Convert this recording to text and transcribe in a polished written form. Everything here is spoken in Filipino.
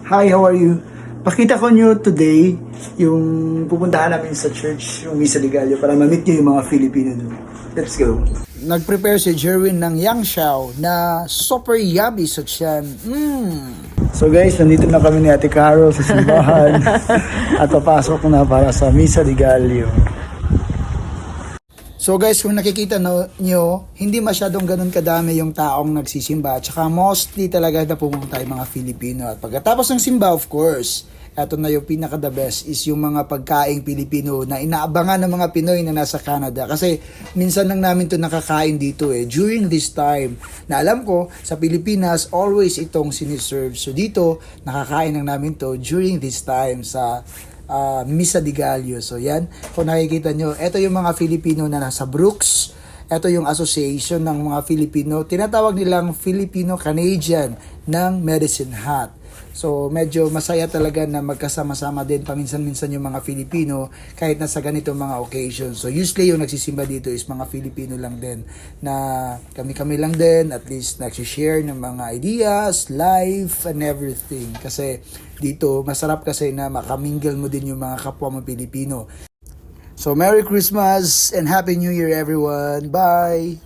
Hi, how are you? Pakita ko nyo today yung pupuntahan namin sa church, yung Misa de Gallo, para ma-meet nyo yung mga Filipino doon. Let's go. Nag-prepare si Jerwin ng Yang Xiao na super yummy sa tiyan. So guys, nandito na kami ni Ate Carol sa simbahan at papasok na para sa Misa de Gallo. So guys, kung nakikita nyo, hindi masyadong ganun kadami yung taong nagsisimba. At saka mostly talaga na pumunta yung mga Filipino. At pagkatapos ng simba, of course, eto na yung pinaka the best is yung mga pagkaing Pilipino na inaabangan ng mga Pinoy na nasa Canada. Kasi minsan lang namin to nakakain dito during this time. Na alam ko, sa Pilipinas, always itong siniserve. So dito, nakakain lang namin to during this time sa Misa de Gallo. So yan, kung nakikita nyo, ito yung mga Filipino na nasa Brooks. Ito yung association ng mga Filipino. Tinatawag nilang Filipino-Canadian ng Medicine Hat. So medyo masaya talaga na magkasama-sama din paminsan-minsan yung mga Filipino kahit nasa ganitong mga occasions. So usually yung nagsisimba dito is mga Filipino lang din na kami-kami lang din, at least nagsishare ng mga ideas, life, and everything. Kasi dito masarap kasi na makamingle mo din yung mga kapwa mo Pilipino. So Merry Christmas and Happy New Year everyone. Bye!